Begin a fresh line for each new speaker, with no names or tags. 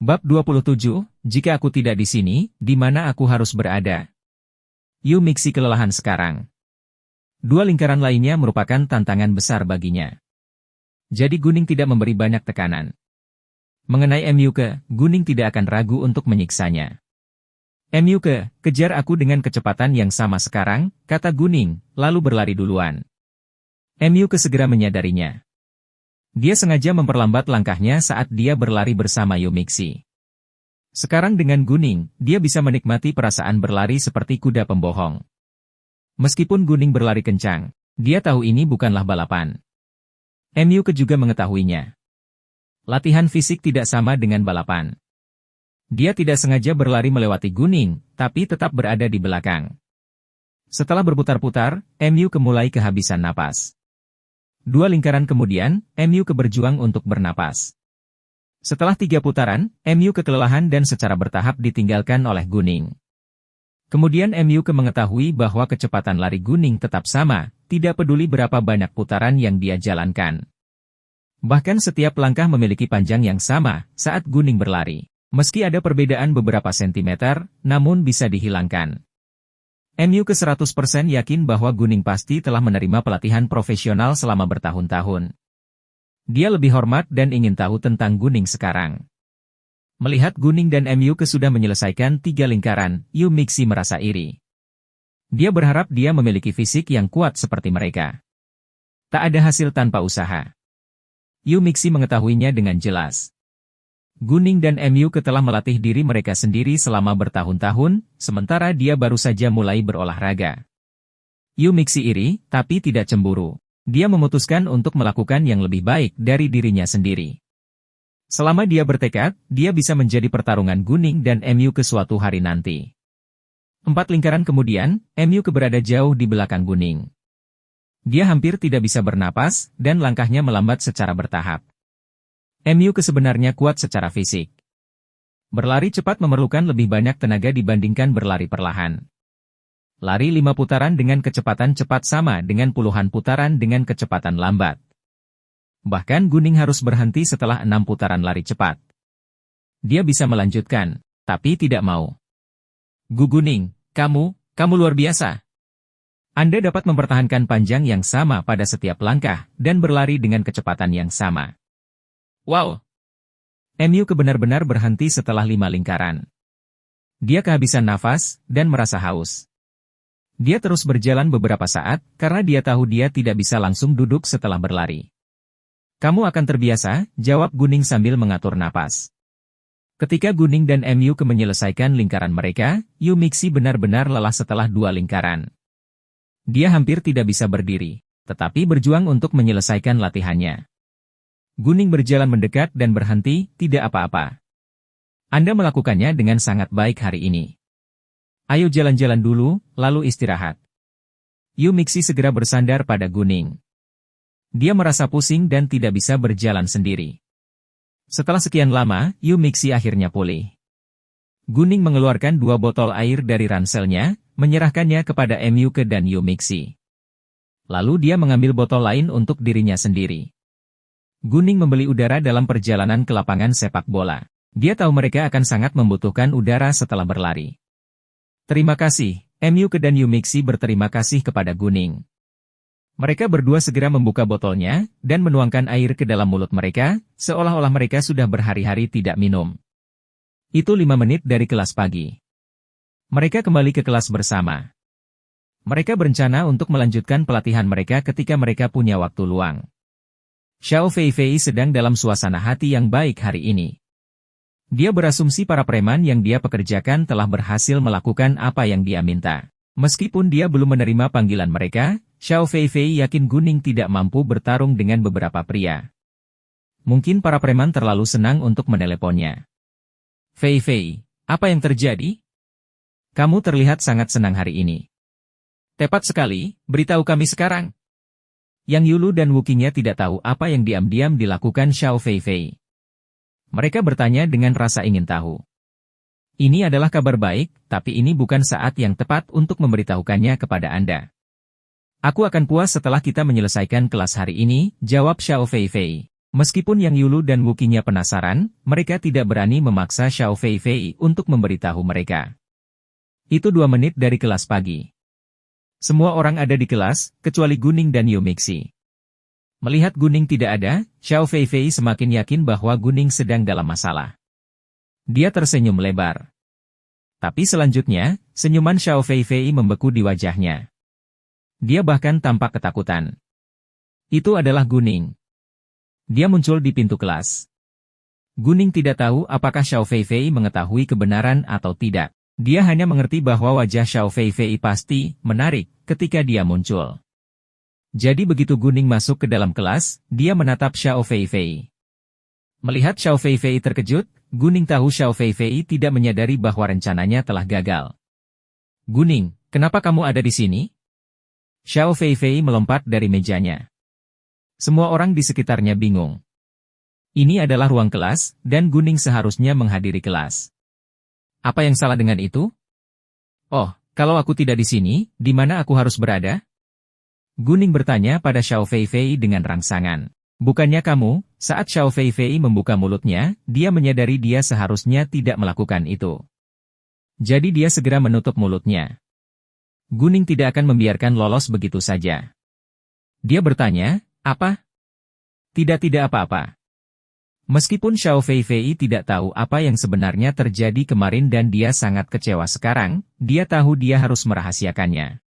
Bab 27, jika aku tidak di sini, di mana aku harus berada? Yu Mixi kelelahan sekarang. Dua lingkaran lainnya merupakan tantangan besar baginya. Jadi Guning tidak memberi banyak tekanan. Mengenai MUke, Guning tidak akan ragu untuk menyiksanya. MUke, kejar aku dengan kecepatan yang sama sekarang, kata Guning, lalu berlari duluan. MUke segera menyadarinya. Dia sengaja memperlambat langkahnya saat dia berlari bersama Yu Mixi. Sekarang dengan Guning, dia bisa menikmati perasaan berlari seperti kuda pembohong. Meskipun Guning berlari kencang, dia tahu ini bukanlah balapan. MUke juga mengetahuinya. Latihan fisik tidak sama dengan balapan. Dia tidak sengaja berlari melewati Guning, tapi tetap berada di belakang. Setelah berputar-putar, MUke mulai kehabisan napas. Dua lingkaran kemudian, MUke berjuang untuk bernapas. Setelah 3 putaran, MUke kelelahan dan secara bertahap ditinggalkan oleh Guning. Kemudian MUke mengetahui bahwa kecepatan lari Guning tetap sama, tidak peduli berapa banyak putaran yang dia jalankan. Bahkan setiap langkah memiliki panjang yang sama saat Guning berlari. Meski ada perbedaan beberapa sentimeter, namun bisa dihilangkan. MUke 100% yakin bahwa Guning pasti telah menerima pelatihan profesional selama bertahun-tahun. Dia lebih hormat dan ingin tahu tentang Guning sekarang. Melihat Guning dan MUke sudah menyelesaikan 3 lingkaran, Yu Mixi merasa iri. Dia berharap dia memiliki fisik yang kuat seperti mereka. Tak ada hasil tanpa usaha. Yu Mixi mengetahuinya dengan jelas. Guning dan MUke telah melatih diri mereka sendiri selama bertahun-tahun, sementara dia baru saja mulai berolahraga. Yu Mixi iri, tapi tidak cemburu. Dia memutuskan untuk melakukan yang lebih baik dari dirinya sendiri. Selama dia bertekad, dia bisa menjadi pertarungan Guning dan MUke suatu hari nanti. 4 lingkaran kemudian, MUke berada jauh di belakang Guning. Dia hampir tidak bisa bernapas, dan langkahnya melambat secara bertahap. MUke sebenarnya kuat secara fisik. Berlari cepat memerlukan lebih banyak tenaga dibandingkan berlari perlahan. Lari 5 putaran dengan kecepatan cepat sama dengan puluhan putaran dengan kecepatan lambat. Bahkan Guning harus berhenti setelah 6 putaran lari cepat. Dia bisa melanjutkan, tapi tidak mau. Guning, kamu luar biasa. Anda dapat mempertahankan panjang yang sama pada setiap langkah, dan berlari dengan kecepatan yang sama. Wow! MUke benar-benar berhenti setelah 5 lingkaran. Dia kehabisan nafas, dan merasa haus. Dia terus berjalan beberapa saat, karena dia tahu dia tidak bisa langsung duduk setelah berlari. Kamu akan terbiasa, jawab Guning sambil mengatur napas. Ketika Guning dan MUke menyelesaikan lingkaran mereka, Yu Mixi benar-benar lelah setelah 2 lingkaran. Dia hampir tidak bisa berdiri, tetapi berjuang untuk menyelesaikan latihannya. Guning berjalan mendekat dan berhenti, tidak apa-apa. Anda melakukannya dengan sangat baik hari ini. Ayo jalan-jalan dulu, lalu istirahat. Yu Mixi segera bersandar pada Guning. Dia merasa pusing dan tidak bisa berjalan sendiri. Setelah sekian lama, Yu Mixi akhirnya pulih. Guning mengeluarkan 2 botol air dari ranselnya, menyerahkannya kepada MUke dan Yu Mixi. Lalu dia mengambil botol lain untuk dirinya sendiri. Guning membeli udara dalam perjalanan ke lapangan sepak bola. Dia tahu mereka akan sangat membutuhkan udara setelah berlari. Terima kasih, MUke dan Yu Mixi berterima kasih kepada Guning. Mereka berdua segera membuka botolnya, dan menuangkan air ke dalam mulut mereka, seolah-olah mereka sudah berhari-hari tidak minum. Itu 5 menit dari kelas pagi. Mereka kembali ke kelas bersama. Mereka berencana untuk melanjutkan pelatihan mereka ketika mereka punya waktu luang. Xiao Feifei sedang dalam suasana hati yang baik hari ini. Dia berasumsi para preman yang dia pekerjakan telah berhasil melakukan apa yang dia minta. Meskipun dia belum menerima panggilan mereka, Xiao Feifei yakin Guning tidak mampu bertarung dengan beberapa pria. Mungkin para preman terlalu senang untuk meneleponnya. Feifei, apa yang terjadi? Kamu terlihat sangat senang hari ini. Tepat sekali, beritahu kami sekarang. Yang Yulu dan Wukinya tidak tahu apa yang diam-diam dilakukan Xiao Feifei. Mereka bertanya dengan rasa ingin tahu. Ini adalah kabar baik, tapi ini bukan saat yang tepat untuk memberitahukannya kepada Anda. Aku akan puas setelah kita menyelesaikan kelas hari ini, jawab Xiao Feifei. Meskipun Yang Yulu dan Wuqinya penasaran, mereka tidak berani memaksa Xiao Feifei untuk memberitahu mereka. Itu 2 menit dari kelas pagi. Semua orang ada di kelas, kecuali Guning dan Yu Mixi. Melihat Guning tidak ada, Xiao Feifei semakin yakin bahwa Guning sedang dalam masalah. Dia tersenyum lebar. Tapi selanjutnya, senyuman Xiao Feifei membeku di wajahnya. Dia bahkan tampak ketakutan. Itu adalah Guning. Dia muncul di pintu kelas. Guning tidak tahu apakah Xiao Feifei mengetahui kebenaran atau tidak. Dia hanya mengerti bahwa wajah Xiao Feifei pasti menarik ketika dia muncul. Jadi begitu Guning masuk ke dalam kelas, dia menatap Xiao Feifei. Melihat Xiao Feifei terkejut, Guning tahu Xiao Feifei tidak menyadari bahwa rencananya telah gagal. Guning, kenapa kamu ada di sini? Xiao Feifei melompat dari mejanya. Semua orang di sekitarnya bingung. Ini adalah ruang kelas, dan Guning seharusnya menghadiri kelas. Apa yang salah dengan itu? Oh, kalau aku tidak di sini, di mana aku harus berada? Guning bertanya pada Xiao Feifei dengan rangsangan. Bukannya kamu, saat Xiao Feifei membuka mulutnya, dia menyadari dia seharusnya tidak melakukan itu. Jadi dia segera menutup mulutnya. Guning tidak akan membiarkan lolos begitu saja. Dia bertanya, apa? Tidak apa-apa. Meskipun Xiao Feifei tidak tahu apa yang sebenarnya terjadi kemarin dan dia sangat kecewa sekarang, dia tahu dia harus merahasiakannya.